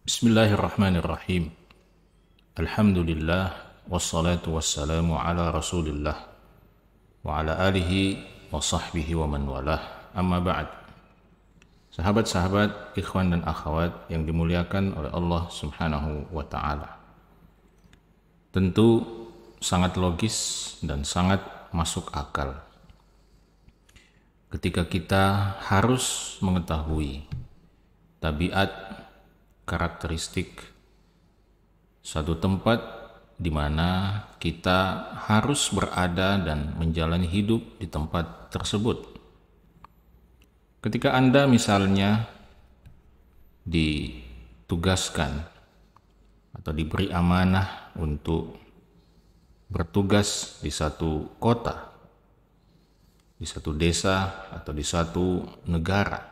Bismillahirrahmanirrahim. Alhamdulillah wassalatu wassalamu ala Rasulillah wa ala alihi wa sahbihi wa man walah. Amma ba'd. Sahabat-sahabat, ikhwan dan akhwat yang dimuliakan oleh Allah Subhanahu wa taala. Tentu sangat logis dan sangat masuk akal ketika kita harus mengetahui tabiat, karakteristik suatu tempat di mana kita harus berada dan menjalani hidup di tempat tersebut. Ketika Anda misalnya ditugaskan atau diberi amanah untuk bertugas di satu kota, di satu desa atau di satu negara,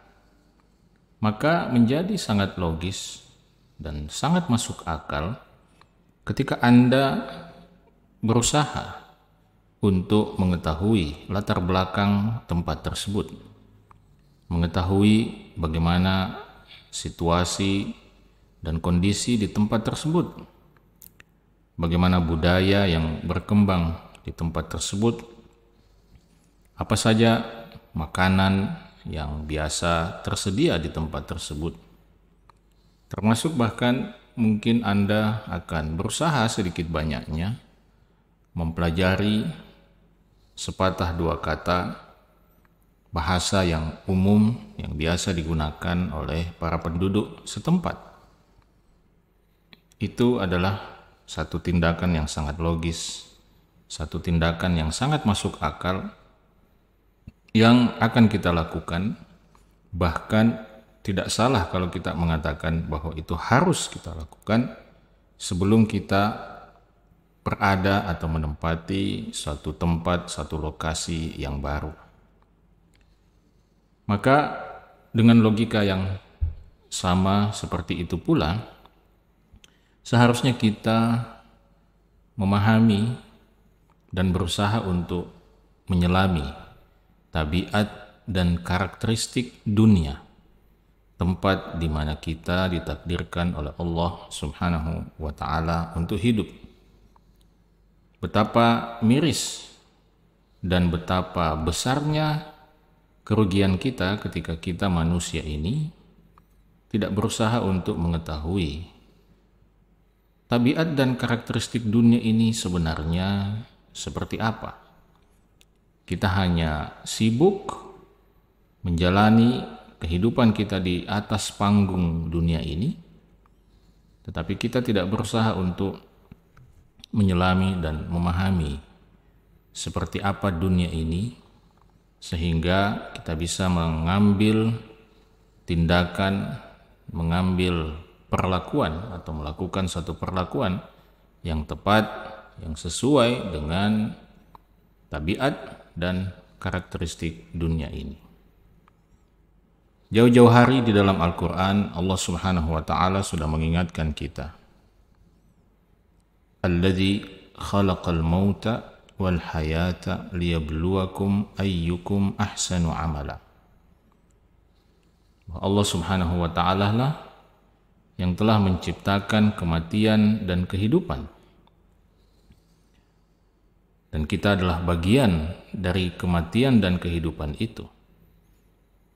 maka menjadi sangat logis dan sangat masuk akal ketika Anda berusaha untuk mengetahui latar belakang tempat tersebut, mengetahui bagaimana situasi dan kondisi di tempat tersebut, bagaimana budaya yang berkembang di tempat tersebut, apa saja makanan yang biasa tersedia di tempat tersebut. Termasuk bahkan mungkin Anda akan berusaha sedikit banyaknya mempelajari sepatah dua kata bahasa yang umum yang biasa digunakan oleh para penduduk setempat. Itu adalah satu tindakan yang sangat logis, satu tindakan yang sangat masuk akal yang akan kita lakukan. Bahkan tidak salah kalau kita mengatakan bahwa itu harus kita lakukan sebelum kita berada atau menempati suatu tempat, satu lokasi yang baru. Maka dengan logika yang sama seperti itu pula, seharusnya kita memahami dan berusaha untuk menyelami tabiat dan karakteristik dunia, tempat di mana kita ditakdirkan oleh Allah Subhanahu wa taala untuk hidup. Betapa miris dan betapa besarnya kerugian kita ketika kita manusia ini tidak berusaha untuk mengetahui tabiat dan karakteristik dunia ini sebenarnya seperti apa. Kita hanya sibuk menjalani kehidupan kita di atas panggung dunia ini, tetapi kita tidak berusaha untuk menyelami dan memahami seperti apa dunia ini, sehingga kita bisa mengambil tindakan, mengambil perlakuan atau melakukan satu perlakuan yang tepat, yang sesuai dengan tabiat dan karakteristik dunia ini. Jauh-jauh hari di dalam Al-Quran, Allah Subhanahu wa ta'ala sudah mengingatkan kita. Alladzi khalaqal mauta wal hayata liyabluwakum ayyukum ahsanu amala. Allah Subhanahu wa ta'ala lah yang telah menciptakan kematian dan kehidupan. Dan kita adalah bagian dari kematian dan kehidupan itu.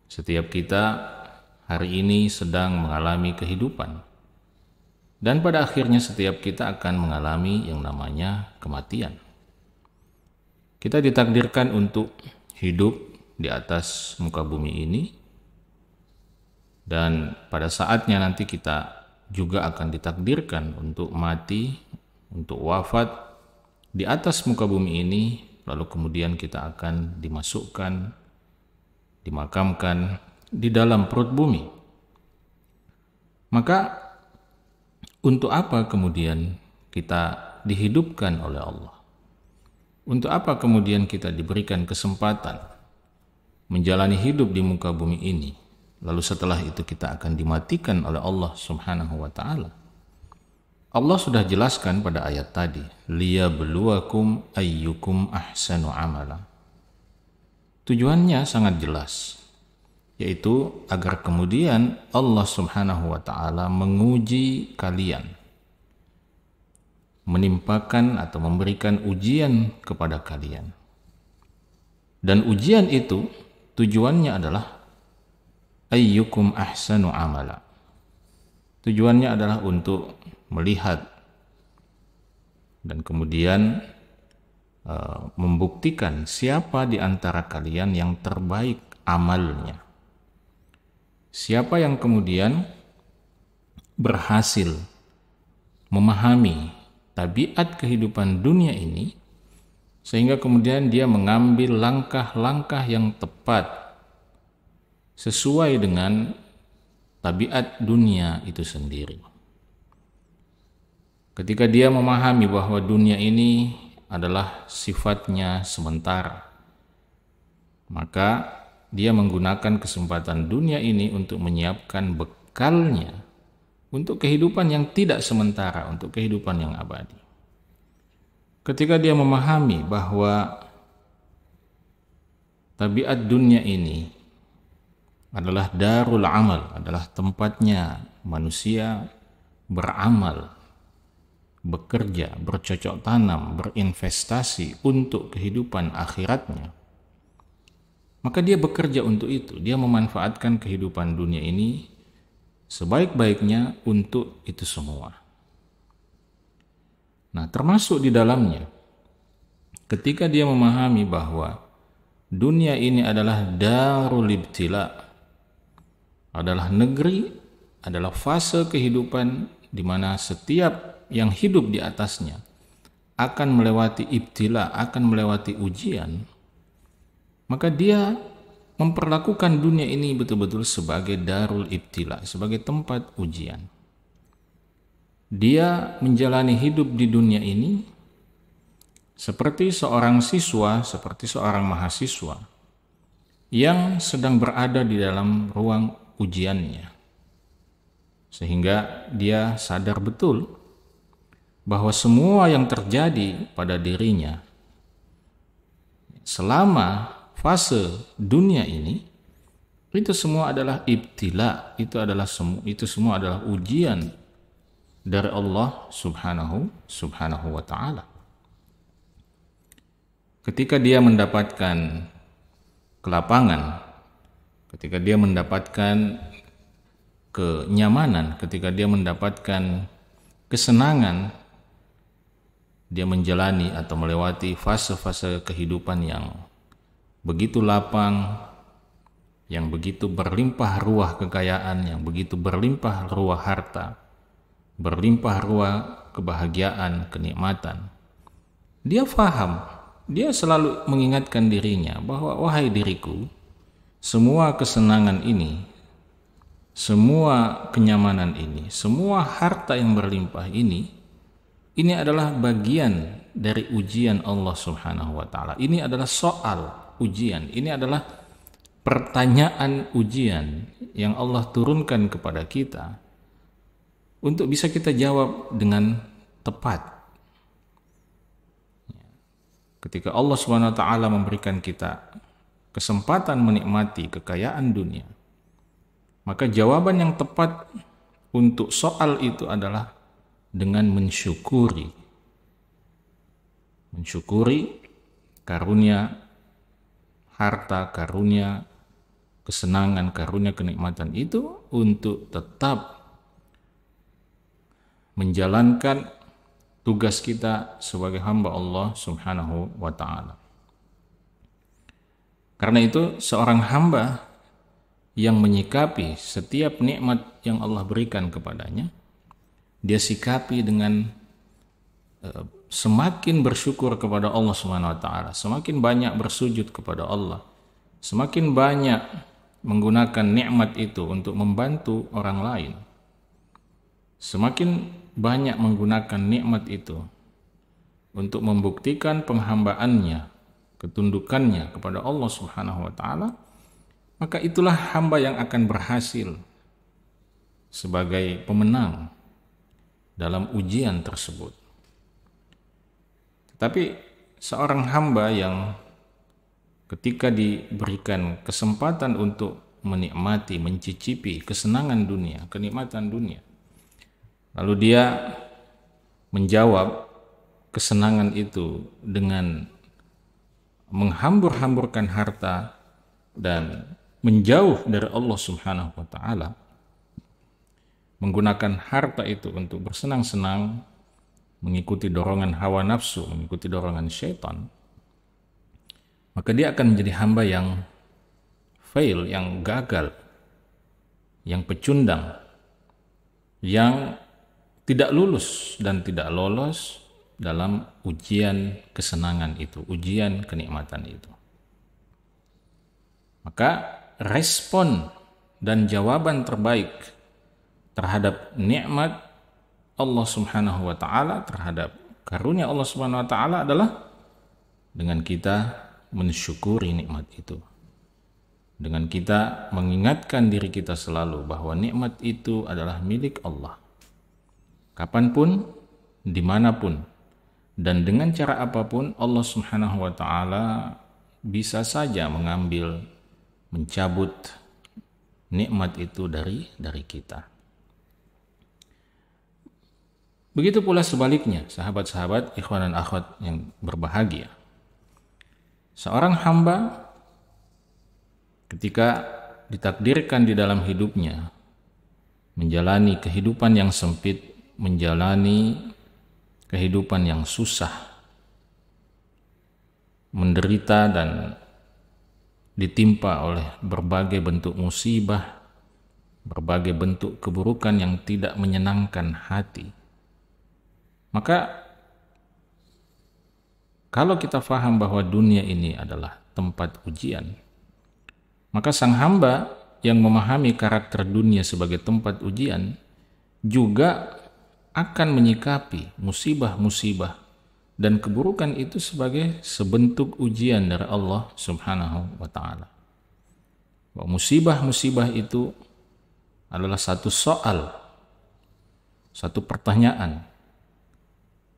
Setiap kita hari ini sedang mengalami kehidupan, dan pada akhirnya setiap kita akan mengalami yang namanya kematian. Kita ditakdirkan untuk hidup di atas muka bumi ini, dan pada saatnya nanti kita juga akan ditakdirkan untuk mati, untuk wafat di atas muka bumi ini, lalu kemudian kita akan dimakamkan di dalam perut bumi. Maka untuk apa kemudian kita dihidupkan oleh Allah? Untuk apa kemudian kita diberikan kesempatan menjalani hidup di muka bumi ini, lalu setelah itu kita akan dimatikan oleh Allah Subhanahu wa ta'ala? Allah sudah jelaskan pada ayat tadi, liyabluwakum ayyukum ahsanu amala. Tujuannya sangat jelas, yaitu agar kemudian Allah Subhanahu wa taala menguji kalian, menimpakan atau memberikan ujian kepada kalian. Dan ujian itu tujuannya adalah ayyukum ahsanu amala. Tujuannya adalah untuk melihat dan kemudian membuktikan siapa di antara kalian yang terbaik amalnya. Siapa yang kemudian berhasil memahami tabiat kehidupan dunia ini, sehingga kemudian dia mengambil langkah-langkah yang tepat sesuai dengan tabiat dunia itu sendiri. Ketika dia memahami bahwa dunia ini adalah sifatnya sementara, maka dia menggunakan kesempatan dunia ini untuk menyiapkan bekalnya untuk kehidupan yang tidak sementara, untuk kehidupan yang abadi. Ketika dia memahami bahwa tabiat dunia ini adalah darul amal, adalah tempatnya manusia beramal, bekerja, bercocok tanam, berinvestasi untuk kehidupan akhiratnya, maka dia bekerja untuk itu. Dia memanfaatkan kehidupan dunia ini sebaik-baiknya untuk itu semua. Nah, termasuk di dalamnya, ketika dia memahami bahwa dunia ini adalah darul ibtila, adalah negeri, adalah fase kehidupan di mana setiap yang hidup di atasnya akan melewati ibtila, akan melewati ujian, maka dia memperlakukan dunia ini betul-betul sebagai darul ibtila, sebagai tempat ujian. Dia menjalani hidup di dunia ini seperti seorang siswa, seperti seorang mahasiswa yang sedang berada di dalam ruang ujiannya, sehingga dia sadar betul bahwa semua yang terjadi pada dirinya selama fase dunia ini itu semua adalah ibtila, itu semua adalah ujian dari Allah Subhanahu wa taala. Ketika dia mendapatkan kelapangan, ketika dia mendapatkan kenyamanan, ketika dia mendapatkan kesenangan, dia menjalani atau melewati fase-fase kehidupan yang begitu lapang, yang begitu berlimpah ruah kekayaan, yang begitu berlimpah ruah harta, berlimpah ruah kebahagiaan, kenikmatan. Dia faham, dia selalu mengingatkan dirinya bahwa wahai diriku, semua kesenangan ini, semua kenyamanan ini, semua harta yang berlimpah ini adalah bagian dari ujian Allah Subhanahu wa taala. Ini adalah soal ujian, ini adalah pertanyaan ujian yang Allah turunkan kepada kita untuk bisa kita jawab dengan tepat. Ketika Allah Subhanahu wa taala memberikan kita kesempatan menikmati kekayaan dunia, maka jawaban yang tepat untuk soal itu adalah dengan mensyukuri karunia harta, karunia kesenangan, karunia kenikmatan itu, untuk tetap menjalankan tugas kita sebagai hamba Allah Subhanahu wa ta'ala. Karena itu seorang hamba yang menyikapi setiap nikmat yang Allah berikan kepadanya, dia sikapi dengan semakin bersyukur kepada Allah Subhanahu wa taala, semakin banyak bersujud kepada Allah, semakin banyak menggunakan nikmat itu untuk membantu orang lain, semakin banyak menggunakan nikmat itu untuk membuktikan penghambaannya, ketundukannya kepada Allah Subhanahu wa taala, maka itulah hamba yang akan berhasil sebagai pemenang dalam ujian tersebut. Tapi seorang hamba yang ketika diberikan kesempatan untuk menikmati, mencicipi kesenangan dunia, kenikmatan dunia. Lalu dia menjawab kesenangan itu dengan menghambur-hamburkan harta dan menjauh dari Allah Subhanahu wa taala, menggunakan harta itu untuk bersenang-senang, mengikuti dorongan hawa nafsu, mengikuti dorongan syaitan, maka dia akan menjadi hamba yang fail, yang gagal, yang pecundang, yang tidak lulus dan tidak lolos dalam ujian kesenangan itu, ujian kenikmatan itu. Maka respon dan jawaban terbaik terhadap nikmat Allah Subhanahu wa taala, terhadap karunia Allah Subhanahu wa taala adalah dengan kita mensyukuri nikmat itu. Dengan kita mengingatkan diri kita selalu bahwa nikmat itu adalah milik Allah. Kapanpun, dimanapun, dan dengan cara apapun, Allah Subhanahu wa ta'ala bisa saja mengambil, mencabut nikmat itu dari kita. Begitu pula sebaliknya, sahabat-sahabat, ikhwan dan akhwat yang berbahagia. Seorang hamba ketika ditakdirkan di dalam hidupnya menjalani kehidupan yang sempit, menjalani kehidupan yang susah, menderita dan ditimpa oleh berbagai bentuk musibah, berbagai bentuk keburukan yang tidak menyenangkan hati. Maka kalau kita faham bahwa dunia ini adalah tempat ujian, maka sang hamba yang memahami karakter dunia sebagai tempat ujian juga akan menyikapi musibah-musibah dan keburukan itu sebagai sebentuk ujian dari Allah Subhanahu wa ta'ala. Bahwa musibah-musibah itu adalah satu soal, satu pertanyaan,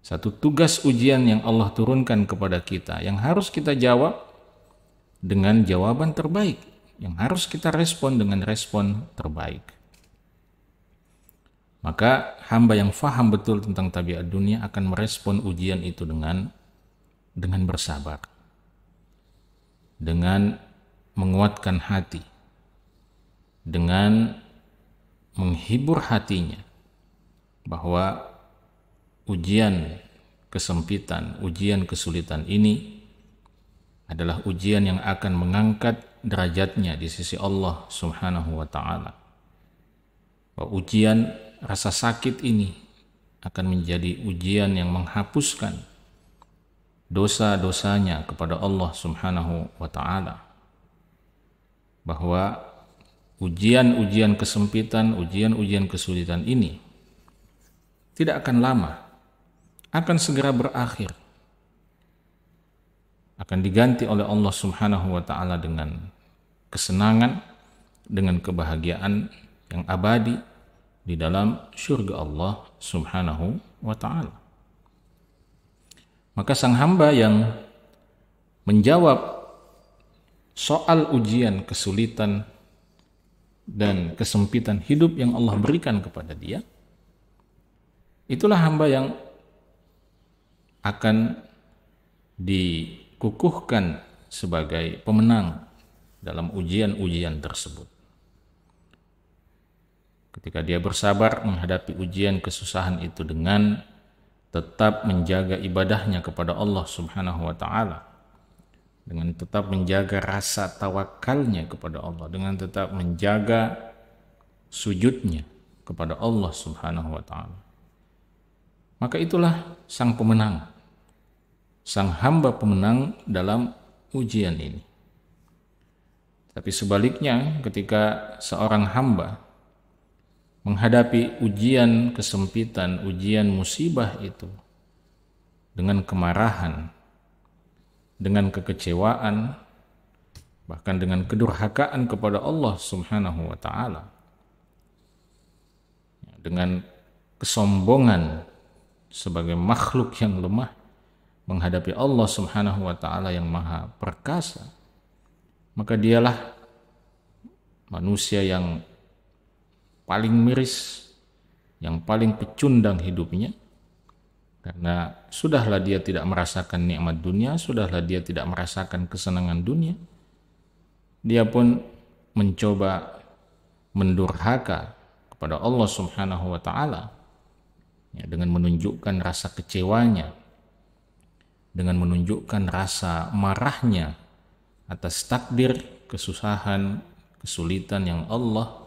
satu tugas ujian yang Allah turunkan kepada kita, yang harus kita jawab dengan jawaban terbaik, yang harus kita respon dengan respon terbaik. Maka hamba yang faham betul tentang tabiat dunia akan merespon ujian itu dengan bersabar, dengan menguatkan hati, dengan menghibur hatinya bahwa ujian kesempitan, ujian kesulitan ini adalah ujian yang akan mengangkat derajatnya di sisi Allah Subhanahu wa ta'ala. Ujian rasa sakit ini akan menjadi ujian yang menghapuskan dosa-dosanya kepada Allah Subhanahu wa ta'ala. Bahwa ujian-ujian kesempitan, ujian-ujian kesulitan ini tidak akan lama, akan segera berakhir, akan diganti oleh Allah Subhanahu wa ta'ala dengan kesenangan, dengan kebahagiaan yang abadi di dalam surga Allah Subhanahu wa ta'ala. Maka sang hamba yang menjawab soal ujian, kesulitan dan kesempitan hidup yang Allah berikan kepada dia, itulah hamba yang akan dikukuhkan sebagai pemenang dalam ujian-ujian tersebut. Ketika dia bersabar menghadapi ujian kesusahan itu dengan tetap menjaga ibadahnya kepada Allah Subhanahu wa ta'ala, dengan tetap menjaga rasa tawakalnya kepada Allah, dengan tetap menjaga sujudnya kepada Allah Subhanahu wa ta'ala, maka itulah sang pemenang, sang hamba pemenang dalam ujian ini. Tapi sebaliknya, ketika seorang hamba menghadapi ujian kesempitan, ujian musibah itu dengan kemarahan, dengan kekecewaan, bahkan dengan kedurhakaan kepada Allah Subhanahu wa ta'ala, dengan kesombongan sebagai makhluk yang lemah menghadapi Allah Subhanahu wa ta'ala yang maha perkasa, maka dialah manusia yang paling miris, yang paling pecundang hidupnya, karena sudahlah dia tidak merasakan nikmat dunia, sudahlah dia tidak merasakan kesenangan dunia, dia pun mencoba mendurhaka kepada Allah Subhanahu wa Ta'ala, ya, dengan menunjukkan rasa kecewanya, dengan menunjukkan rasa marahnya atas takdir kesusahan, kesulitan yang Allah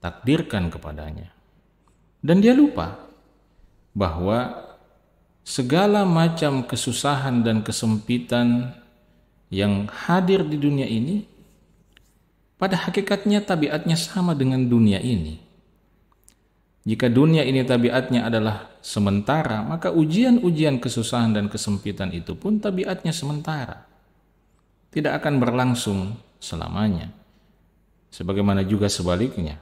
takdirkan kepadanya. Dan dia lupa bahwa segala macam kesusahan dan kesempitan yang hadir di dunia ini pada hakikatnya tabiatnya sama dengan dunia ini. Jika dunia ini tabiatnya adalah sementara, maka ujian-ujian kesusahan dan kesempitan itu pun tabiatnya sementara. Tidak akan berlangsung selamanya. Sebagaimana juga sebaliknya.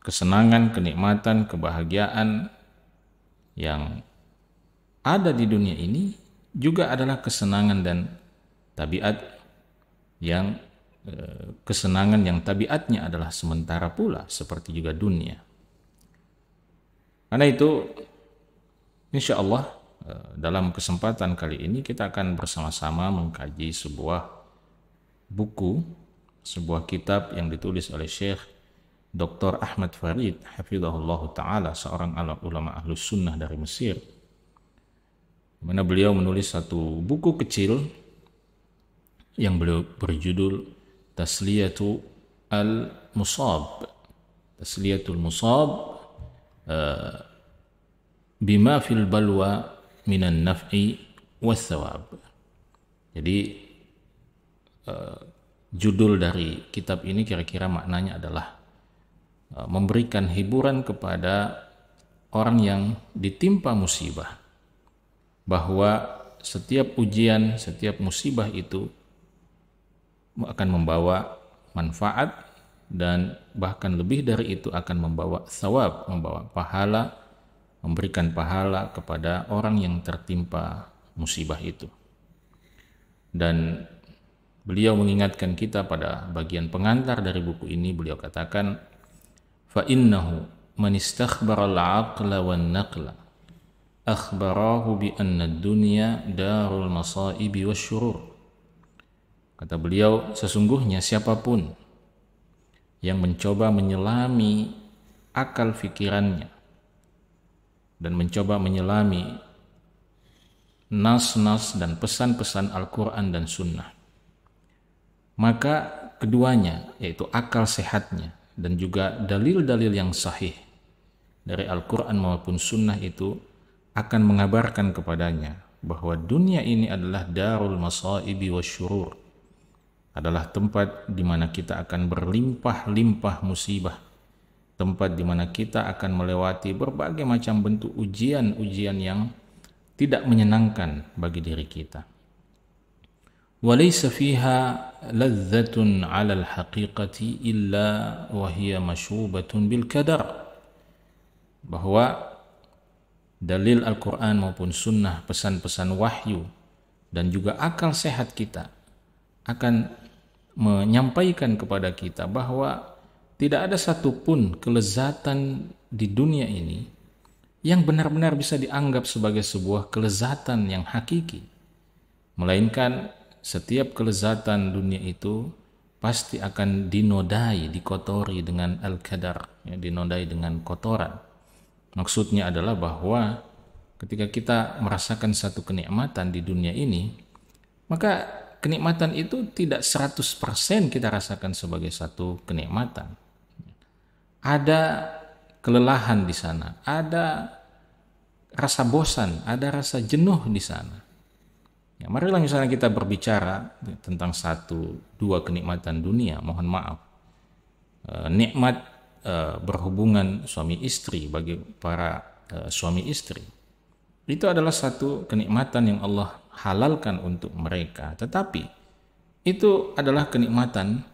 Kesenangan, kenikmatan, kebahagiaan yang ada di dunia ini juga adalah kesenangan dan tabiat yang kesenangan yang tabiatnya adalah sementara pula, seperti juga dunia. Karena itu, insya Allah dalam kesempatan kali ini kita akan bersama-sama mengkaji sebuah buku, sebuah kitab yang ditulis oleh Syekh Dr. Ahmad Farid hafizahullah ta'ala, seorang ulama ahlus sunnah dari Mesir, di mana beliau menulis satu buku kecil yang beliau berjudul Tasliyatul Musab, Tasliyatul Musab bima fil balwa minan naf'i was thawab. Jadi judul dari kitab ini kira-kira maknanya adalah memberikan hiburan kepada orang yang ditimpa musibah, bahwa setiap ujian, setiap musibah itu akan membawa manfaat, dan bahkan lebih dari itu akan membawa thawab, membawa pahala, memberikan pahala kepada orang yang tertimpa musibah itu. Dan beliau mengingatkan kita pada bagian pengantar dari buku ini. Beliau katakan, fa innahu man istakhbara al-aqla wan naqla akhbarahu bi anna ad-dunya darul masaibi wasyurur. Kata beliau, sesungguhnya siapapun yang mencoba menyelami akal fikirannya dan mencoba menyelami nas-nas dan pesan-pesan Al-Quran dan Sunnah, maka keduanya, yaitu akal sehatnya dan juga dalil-dalil yang sahih dari Al-Quran maupun Sunnah, itu akan mengabarkan kepadanya bahwa dunia ini adalah darul masaibi wasyurur, adalah tempat di mana kita akan berlimpah-limpah musibah, tempat di mana kita akan melewati berbagai macam bentuk ujian-ujian yang tidak menyenangkan bagi diri kita. Walaysa fiha ladzatun 'ala al-haqiqati illa wa hiya mashrubatun bil qadar. Bahwa dalil Al-Quran maupun Sunnah, pesan-pesan wahyu dan juga akal sehat kita akan menyampaikan kepada kita bahwa tidak ada satupun kelezatan di dunia ini yang benar-benar bisa dianggap sebagai sebuah kelezatan yang hakiki, melainkan setiap kelezatan dunia itu pasti akan dinodai, dikotori dengan al-qadar, ya, dinodai dengan kotoran. Maksudnya adalah bahwa ketika kita merasakan satu kenikmatan di dunia ini, maka kenikmatan itu tidak 100% kita rasakan sebagai satu kenikmatan. Ada kelelahan di sana, ada rasa bosan, ada rasa jenuh di sana. Ya, marilah misalnya kita berbicara tentang 1-2 kenikmatan dunia, mohon maaf. Nikmat berhubungan suami istri bagi para suami istri. Itu adalah satu kenikmatan yang Allah halalkan untuk mereka. Tetapi itu adalah kenikmatan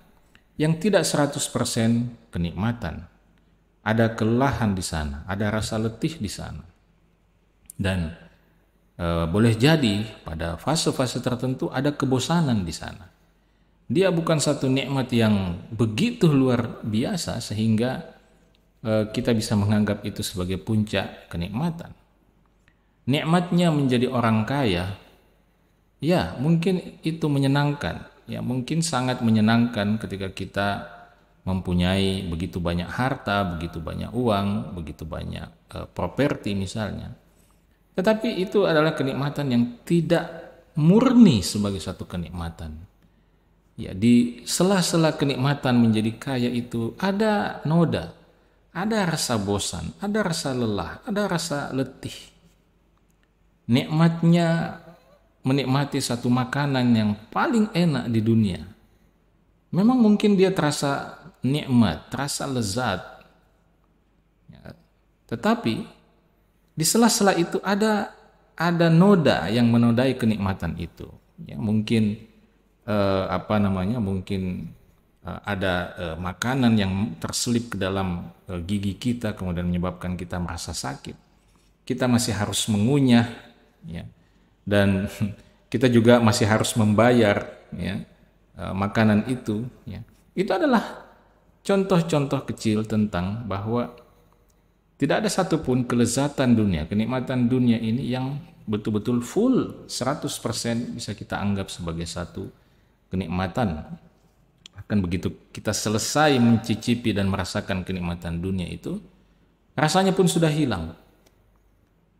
yang tidak 100% kenikmatan. Ada kelelahan di sana, ada rasa letih di sana. Dan boleh jadi pada fase-fase tertentu ada kebosanan di sana. Dia bukan satu nikmat yang begitu luar biasa sehingga kita bisa menganggap itu sebagai puncak kenikmatan. Nikmatnya menjadi orang kaya, ya mungkin itu menyenangkan, ya mungkin sangat menyenangkan ketika kita mempunyai begitu banyak harta, begitu banyak uang, begitu banyak properti misalnya. Tetapi itu adalah kenikmatan yang tidak murni sebagai satu kenikmatan. Ya, di sela-sela kenikmatan menjadi kaya itu ada noda, ada rasa bosan, ada rasa lelah, ada rasa letih. Nikmatnya menikmati satu makanan yang paling enak di dunia. Memang mungkin dia terasa nikmat, terasa lezat. Ya, tetapi di sela-sela itu ada noda yang menodai kenikmatan itu. Ya, mungkin mungkin ada makanan yang terselip ke dalam gigi kita kemudian menyebabkan kita merasa sakit. Kita masih harus mengunyah, ya, dan kita juga masih harus membayar, ya, makanan itu. Ya. Itu adalah contoh-contoh kecil tentang bahwa tidak ada satupun kelezatan dunia, kenikmatan dunia ini yang betul-betul full 100% bisa kita anggap sebagai satu kenikmatan. Akan begitu kita selesai mencicipi dan merasakan kenikmatan dunia itu, rasanya pun sudah hilang.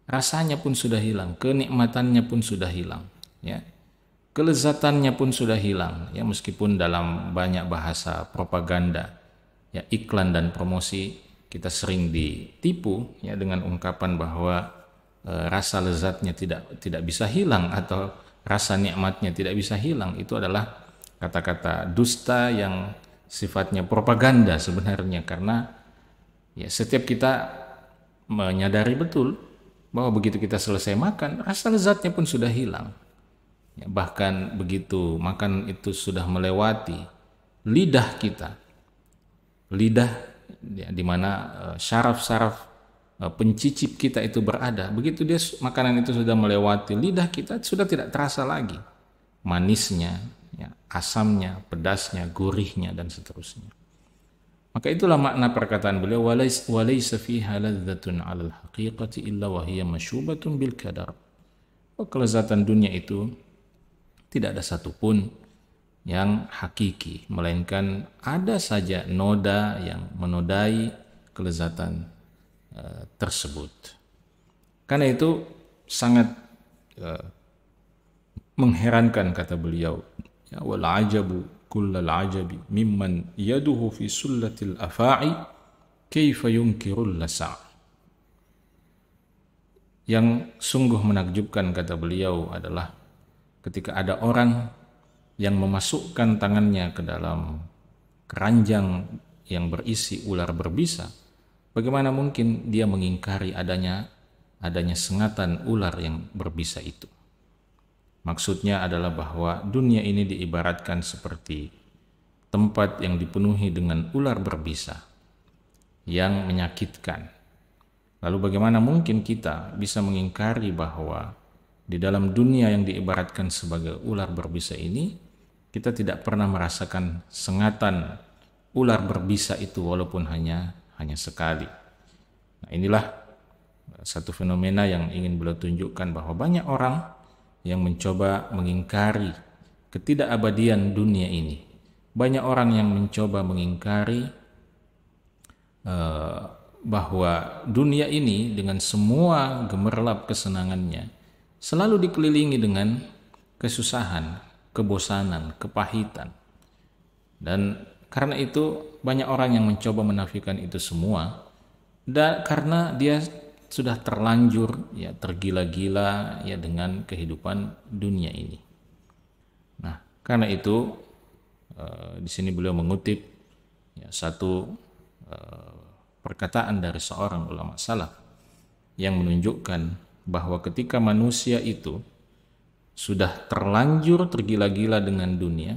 Rasanya pun sudah hilang, kenikmatannya pun sudah hilang, ya. Kelezatannya pun sudah hilang, ya, meskipun dalam banyak bahasa propaganda, ya, iklan dan promosi kita sering ditipu, ya, dengan ungkapan bahwa rasa lezatnya tidak bisa hilang atau rasa nikmatnya tidak bisa hilang. Itu adalah kata-kata dusta yang sifatnya propaganda sebenarnya, karena ya setiap kita menyadari betul bahwa begitu kita selesai makan, rasa lezatnya pun sudah hilang. Ya, bahkan begitu makan itu sudah melewati lidah kita, lidah, ya, di mana syaraf-syaraf pencicip kita itu berada, begitu dia makanan itu sudah melewati lidah kita, sudah tidak terasa lagi manisnya, ya, asamnya, pedasnya, gurihnya, dan seterusnya. Maka itulah makna perkataan beliau, walaysa fiha ladzatun 'alal haqiqati illa wa hiya masyubatun bil kadar. Kelezatan dunia itu tidak ada satupun yang hakiki, melainkan ada saja noda yang menodai kelezatan tersebut. Karena itu sangat mengherankan, kata beliau, ya, wal ajabu kullal ajabi mimman yaduhu fi sullatil afa'i kaifa yunkirul lasa'. Yang sungguh menakjubkan, kata beliau, adalah ketika ada orang yang memasukkan tangannya ke dalam keranjang yang berisi ular berbisa, bagaimana mungkin dia mengingkari adanya sengatan ular yang berbisa itu. Maksudnya adalah bahwa dunia ini diibaratkan seperti tempat yang dipenuhi dengan ular berbisa yang menyakitkan. Lalu bagaimana mungkin kita bisa mengingkari bahwa di dalam dunia yang diibaratkan sebagai ular berbisa ini, kita tidak pernah merasakan sengatan ular berbisa itu walaupun hanya sekali. Nah, inilah satu fenomena yang ingin beliau tunjukkan, bahwa banyak orang yang mencoba mengingkari ketidakabadian dunia ini. Banyak orang yang mencoba mengingkari bahwa dunia ini dengan semua gemerlap kesenangannya selalu dikelilingi dengan kesusahan, kebosanan, kepahitan. Dan karena itu banyak orang yang mencoba menafikan itu semua, dan karena dia sudah terlanjur, ya, tergila-gila, ya, dengan kehidupan dunia ini. Nah, karena itu di sini beliau mengutip, ya, satu perkataan dari seorang ulama salaf yang menunjukkan bahwa ketika manusia itu sudah terlanjur tergila-gila dengan dunia,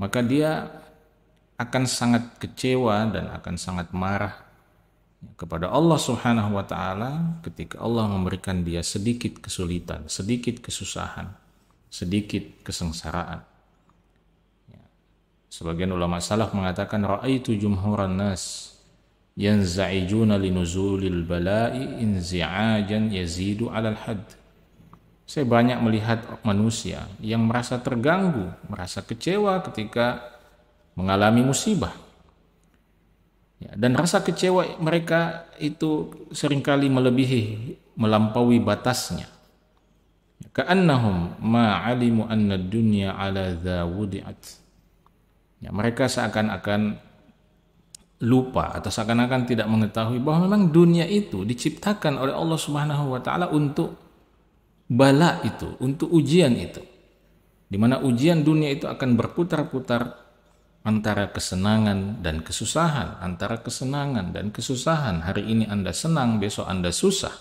maka dia akan sangat kecewa dan akan sangat marah kepada Allah Subhanahu wa Ta'ala ketika Allah memberikan dia sedikit kesulitan, sedikit kesusahan, sedikit kesengsaraan. Ya, Sebagian ulama salaf mengatakan ra'aitu jumhuran nas yanza'ijuna linuzulil bala'i inzi'ajan yazidu 'alal hadd. Saya banyak melihat manusia yang merasa terganggu, merasa kecewa ketika mengalami musibah. Ya, dan rasa kecewa mereka itu seringkali melampaui batasnya. Ka'annahum ma'alimu anna dunya 'ala dha wudi'at. Ya, mereka seakan-akan lupa atau seakan-akan tidak mengetahui bahwa memang dunia itu diciptakan oleh Allah Subhanahu wa taala untuk bala itu, untuk ujian itu. Di mana ujian dunia itu akan berputar-putar antara kesenangan dan kesusahan, antara kesenangan dan kesusahan. Hari ini Anda senang, besok Anda susah.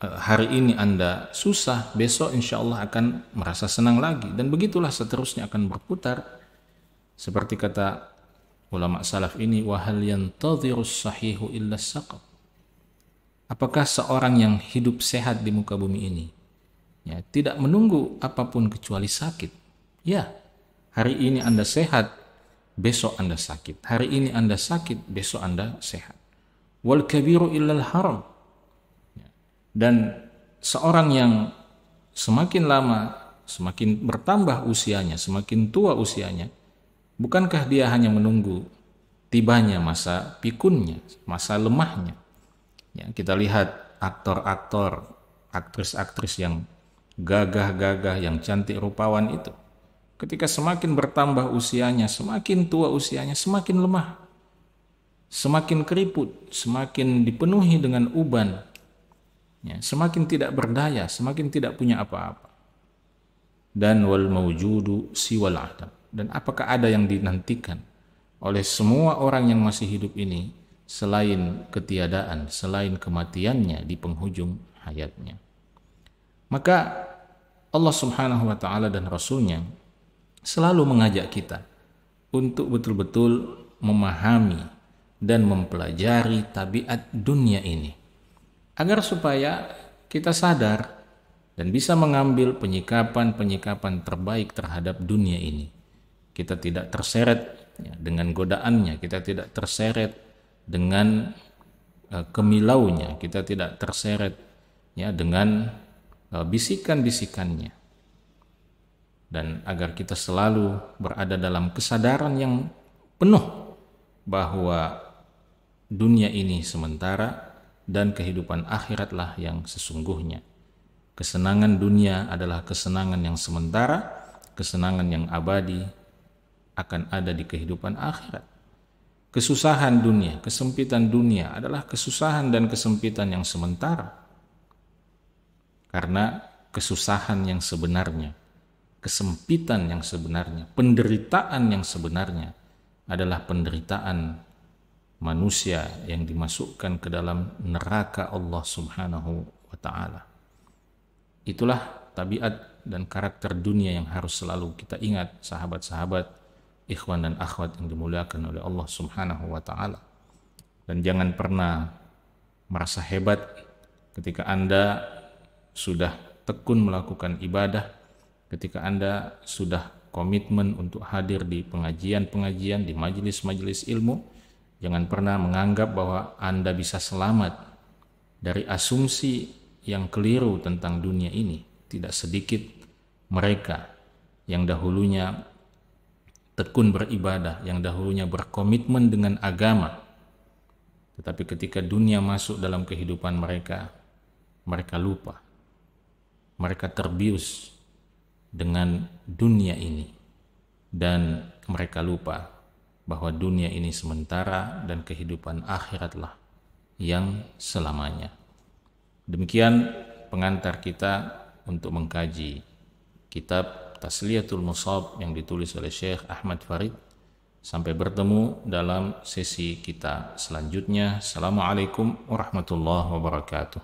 Hari ini Anda susah, besok insya Allah akan merasa senang lagi. Dan begitulah seterusnya akan berputar. Seperti kata ulama salaf ini, wahal yantadhirus sahihu illa saqam. Apakah seorang yang hidup sehat di muka bumi ini ya tidak menunggu apapun kecuali sakit? Ya, hari ini Anda sehat, besok Anda sakit. Hari ini Anda sakit, besok Anda sehat. Wal kabiru illal haram. Dan seorang yang semakin lama, semakin bertambah usianya, semakin tua usianya, bukankah dia hanya menunggu tibanya masa pikunnya, masa lemahnya? Ya, kita lihat aktor-aktor, aktris-aktris yang gagah-gagah, yang cantik rupawan itu. Ketika semakin bertambah usianya, semakin tua usianya, semakin lemah, semakin keriput, semakin dipenuhi dengan uban, ya, semakin tidak berdaya, semakin tidak punya apa-apa. Dan wal mawjudu siwal adam. Dan apakah ada yang dinantikan oleh semua orang yang masih hidup ini selain ketiadaan, selain kematiannya di penghujung hayatnya? Maka Allah Subhanahu wa taala dan Rasulnya selalu mengajak kita untuk betul-betul memahami dan mempelajari tabiat dunia ini, agar supaya kita sadar dan bisa mengambil penyikapan-penyikapan terbaik terhadap dunia ini. Kita tidak terseret ya, dengan godaannya, kita tidak terseret dengan kemilaunya, kita tidak terseret ya, dengan bisikan-bisikannya. Dan agar kita selalu berada dalam kesadaran yang penuh bahwa dunia ini sementara dan kehidupan akhiratlah yang sesungguhnya. Kesenangan dunia adalah kesenangan yang sementara, kesenangan yang abadi akan ada di kehidupan akhirat. Kesusahan dunia, kesempitan dunia adalah kesusahan dan kesempitan yang sementara. Karena kesusahan yang sebenarnya, kesempitan yang sebenarnya, penderitaan yang sebenarnya adalah penderitaan manusia yang dimasukkan ke dalam neraka Allah Subhanahu wa taala. Itulah tabiat dan karakter dunia yang harus selalu kita ingat, sahabat-sahabat, ikhwan dan akhwat yang dimuliakan oleh Allah Subhanahu wa taala. Dan jangan pernah merasa hebat ketika Anda sudah tekun melakukan ibadah, ketika Anda sudah komitmen untuk hadir di pengajian-pengajian, di majelis-majelis ilmu. Jangan pernah menganggap bahwa Anda bisa selamat dari asumsi yang keliru tentang dunia ini. Tidak sedikit mereka yang dahulunya tekun beribadah, yang dahulunya berkomitmen dengan agama, tetapi ketika dunia masuk dalam kehidupan mereka, mereka lupa, mereka terbius dengan dunia ini, dan mereka lupa bahwa dunia ini sementara dan kehidupan akhiratlah yang selamanya. Demikian pengantar kita untuk mengkaji kitab Tasliyatul Musab yang ditulis oleh Syekh Ahmad Farid. Sampai bertemu dalam sesi kita selanjutnya. Assalamualaikum warahmatullahi wabarakatuh.